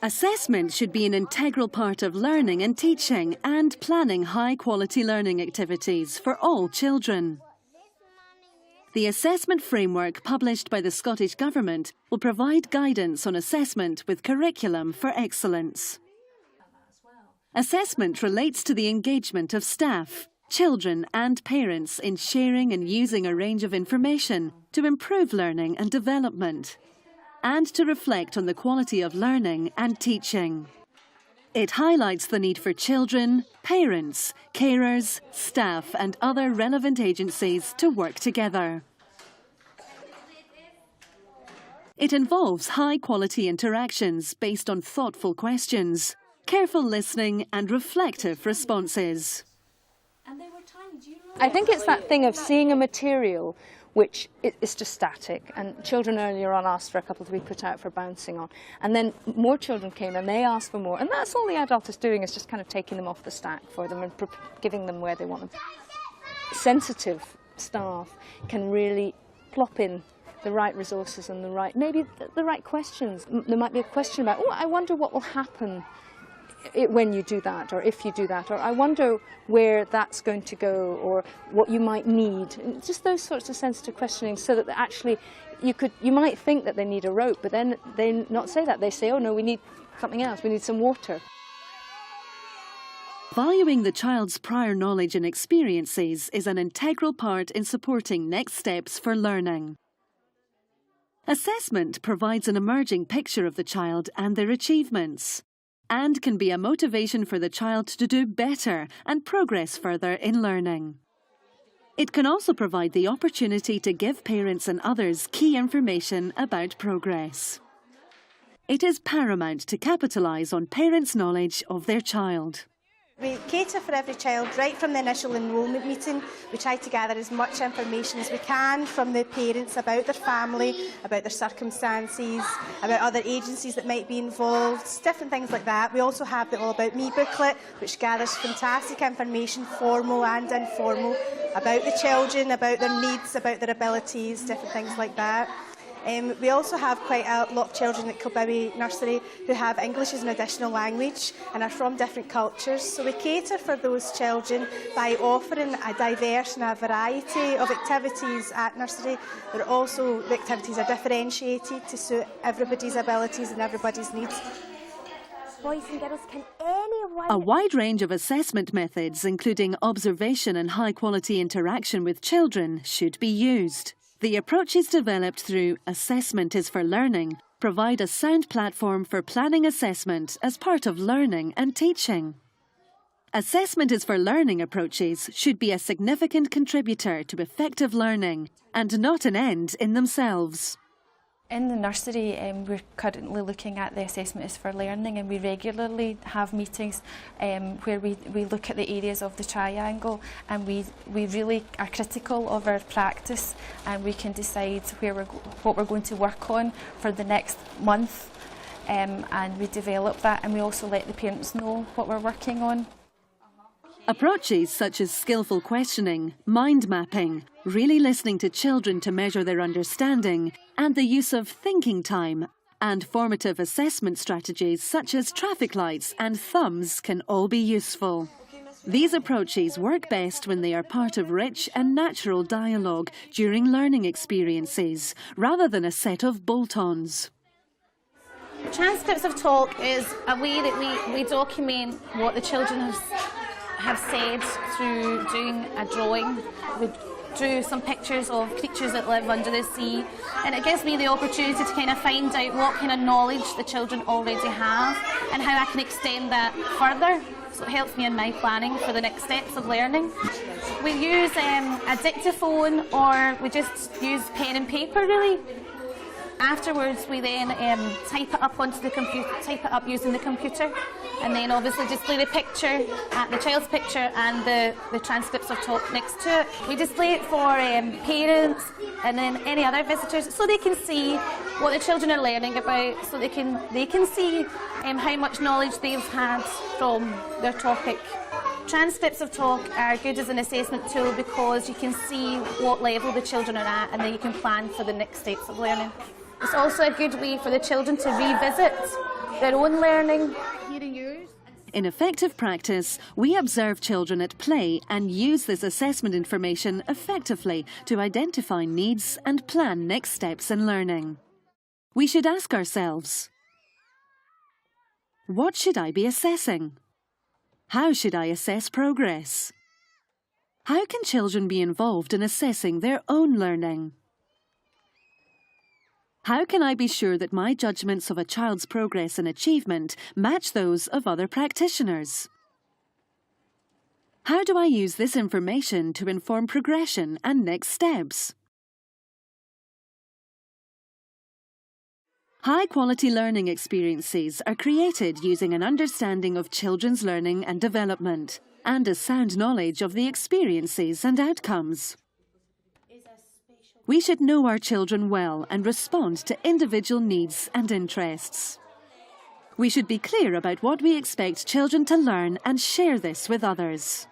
Assessment should be an integral part of learning and teaching and planning high-quality learning activities for all children. The assessment framework published by the Scottish Government will provide guidance on assessment with curriculum for excellence. Assessment relates to the engagement of staff, children and parents in sharing and using a range of information to improve learning and development, and to reflect on the quality of learning and teaching. It highlights the need for children, parents, carers, staff and other relevant agencies to work together. It involves high-quality interactions based on thoughtful questions, careful listening and reflective responses. I think it's that thing of seeing a material which is just static, and children earlier on asked for a couple to be put out for bouncing on, and then more children came and they asked for more, and that's all the adult is doing, is just kind of taking them off the stack for them and giving them where they want them. Sensitive staff can really plop in the right resources and maybe the right questions. There might be a question about, oh, I wonder what will happen when you do that, or if you do that, or I wonder where that's going to go, or what you might need. And just those sorts of sensitive questioning, so that actually you might think that they need a rope, but then they not say that. They say, oh no, we need something else, we need some water. Valuing the child's prior knowledge and experiences is an integral part in supporting next steps for learning. Assessment provides an emerging picture of the child and their achievements, and can be a motivation for the child to do better and progress further in learning. It can also provide the opportunity to give parents and others key information about progress. It is paramount to capitalise on parents' knowledge of their child. We cater for every child right from the initial enrolment meeting. We try to gather as much information as we can from the parents about their family, about their circumstances, about other agencies that might be involved, different things like that. We also have the All About Me booklet, which gathers fantastic information, formal and informal, about the children, about their needs, about their abilities, different things like that. We also have quite a lot of children at Kilbowie Nursery who have English as an additional language and are from different cultures. So we cater for those children by offering a diverse and a variety of activities at nursery. The activities are differentiated to suit everybody's abilities and everybody's needs. Boys and girls, can anyone... A wide range of assessment methods, including observation and high-quality interaction with children, should be used. The approaches developed through Assessment is for Learning provide a sound platform for planning assessment as part of learning and teaching. Assessment is for Learning approaches should be a significant contributor to effective learning and not an end in themselves. In the nursery, we're currently looking at the Assessment is for Learning, and we regularly have meetings where we look at the areas of the triangle, and we really are critical of our practice, and we can decide what we're going to work on for the next month, and we develop that, and we also let the parents know what we're working on. Approaches such as skillful questioning, mind mapping, really listening to children to measure their understanding, and the use of thinking time, and formative assessment strategies such as traffic lights and thumbs can all be useful. These approaches work best when they are part of rich and natural dialogue during learning experiences, rather than a set of bolt-ons. Transcripts of talk is a way that we document what the children have said through doing a drawing. We drew some pictures of creatures that live under the sea, and it gives me the opportunity to kind of find out what kind of knowledge the children already have and how I can extend that further, so it helps me in my planning for the next steps of learning. We use a dictaphone, or we just use pen and paper really. Afterwards we then type it up onto the computer, type it up using the computer, and then obviously display the picture, the child's picture and the transcripts of talk next to it. We display it for parents and then any other visitors, so they can see what the children are learning about, so they can see how much knowledge they've had from their topic. Transcripts of talk are good as an assessment tool because you can see what level the children are at, and then you can plan for the next steps of learning. It's also a good way for the children to revisit their own learning. Hearing yours. In effective practice, we observe children at play and use this assessment information effectively to identify needs and plan next steps in learning. We should ask ourselves, what should I be assessing? How should I assess progress? How can children be involved in assessing their own learning? How can I be sure that my judgments of a child's progress and achievement match those of other practitioners? How do I use this information to inform progression and next steps? High-quality learning experiences are created using an understanding of children's learning and development and a sound knowledge of the experiences and outcomes. We should know our children well and respond to individual needs and interests. We should be clear about what we expect children to learn and share this with others.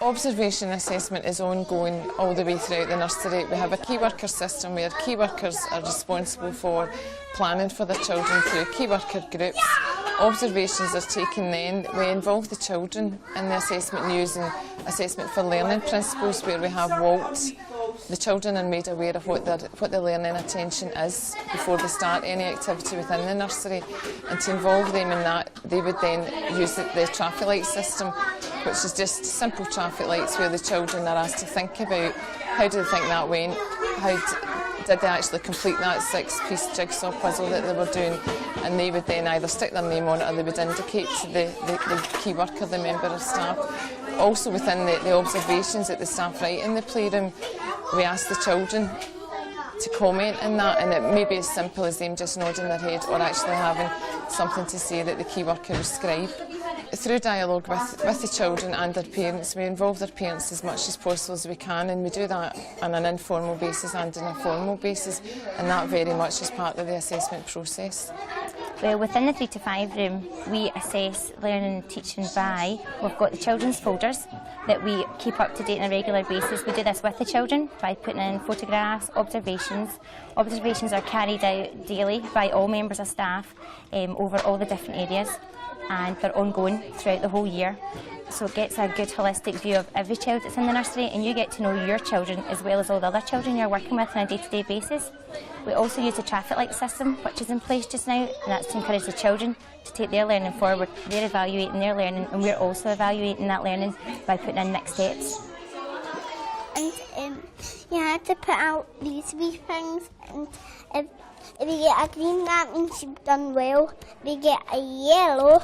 Observation assessment is ongoing all the way throughout the nursery. We have a key worker system where key workers are responsible for planning for the children through key worker groups. Observations are taken then. We involve the children in the assessment using assessment for learning principles where we have WALT. The children are made aware of what their learning attention is before they start any activity within the nursery, and to involve them in that they would then use the traffic light system, which is just simple traffic lights where the children are asked to think about how do they think that went, how did they actually complete that 6-piece jigsaw puzzle that they were doing, and they would then either stick their name on it or they would indicate to the key worker, the member of staff. Also within the observations that the staff write in the playroom, we ask the children to comment on that, and it may be as simple as them just nodding their head or actually having something to say that the key worker will scribe. Through dialogue with the children and their parents, we involve their parents as much as possible as we can, and we do that on an informal basis and on a formal basis, and that very much is part of the assessment process. Well, within the 3 to 5 room, we assess learning and teaching by, we've got the children's folders that we keep up to date on a regular basis. We do this with the children by putting in photographs, observations. Observations are carried out daily by all members of staff over all the different areas, and they're ongoing throughout the whole year. So it gets a good holistic view of every child that's in the nursery, and you get to know your children as well as all the other children you're working with on a day-to-day basis. We also use the traffic light system, which is in place just now, and that's to encourage the children to take their learning forward. They're evaluating their learning, and we're also evaluating that learning by putting in next steps. And you have to put out these wee things, and if you get a green, that means you've done well. If you get a yellow,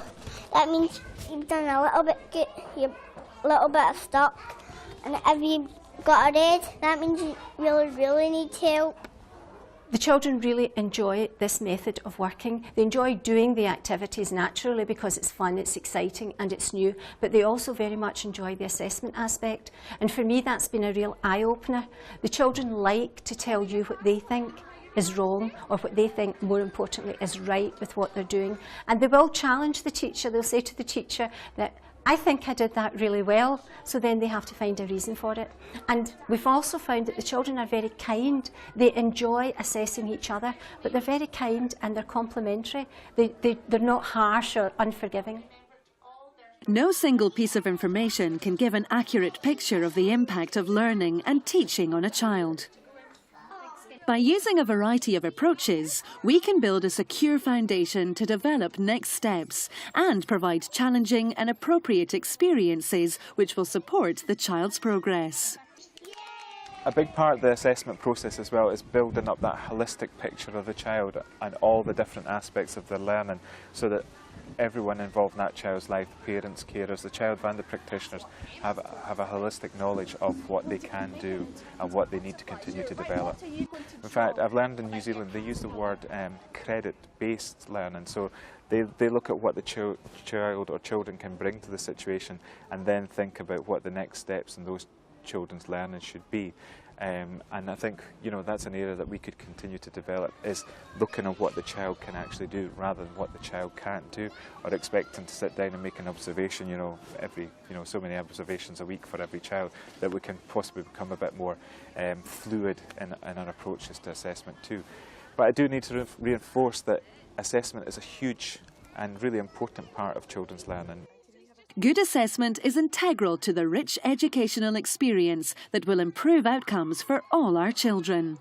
that means you've done a little bit good, you're a little bit stuck. And if you've got a red, that means you really need help. The children really enjoy this method of working. They enjoy doing the activities naturally because it's fun, it's exciting and it's new, but they also very much enjoy the assessment aspect. And for me, that's been a real eye-opener. The children like to tell you what they think is wrong or what they think, more importantly, is right with what they're doing. And they will challenge the teacher. They'll say to the teacher that, I think I did that really well, so then they have to find a reason for it. And we've also found that the children are very kind. They enjoy assessing each other, but they're very kind and they're complimentary. They're not harsh or unforgiving. No single piece of information can give an accurate picture of the impact of learning and teaching on a child. By using a variety of approaches, we can build a secure foundation to develop next steps and provide challenging and appropriate experiences which will support the child's progress. A big part of the assessment process as well is building up that holistic picture of the child and all the different aspects of their learning, so that everyone involved in that child's life, parents, carers, the child and the practitioners, have a holistic knowledge of what they can do and what they need to continue to develop. In fact, I've learned in New Zealand they use the word credit-based learning, so they look at what the child or children can bring to the situation and then think about what the next steps in those children's learning should be. And I think, that's an area that we could continue to develop, is looking at what the child can actually do rather than what the child can't do, or expecting to sit down and make an observation, every, so many observations a week for every child, that we can possibly become a bit more fluid in our approaches to assessment too. But I do need to reinforce that assessment is a huge and really important part of children's learning. Good assessment is integral to the rich educational experience that will improve outcomes for all our children.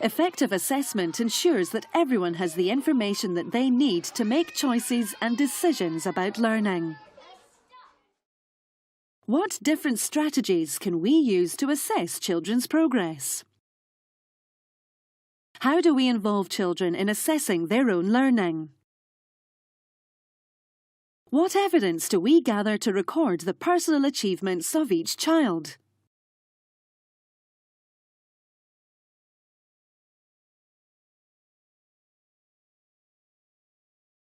Effective assessment ensures that everyone has the information that they need to make choices and decisions about learning. What different strategies can we use to assess children's progress? How do we involve children in assessing their own learning? What evidence do we gather to record the personal achievements of each child?